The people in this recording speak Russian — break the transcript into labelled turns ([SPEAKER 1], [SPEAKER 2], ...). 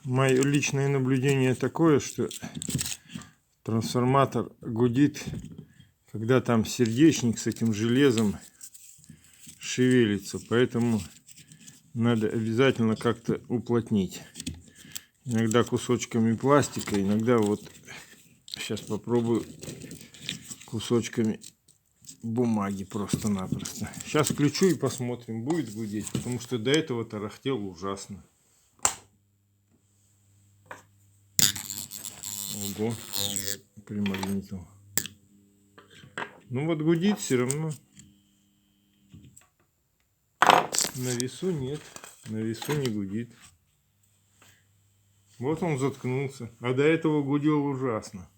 [SPEAKER 1] Мое личное наблюдение такое, что трансформатор гудит, когда там сердечник с этим железом шевелится. Поэтому надо обязательно как-то уплотнить. Иногда кусочками пластика, иногда вот сейчас попробую кусочками бумаги просто-напросто. Сейчас включу и посмотрим, будет гудеть, потому что до этого тарахтел ужасно. Ого, примагнитил. Ну вот гудит все равно. На весу нет, на весу не гудит. Вот он заткнулся, а до этого гудел ужасно.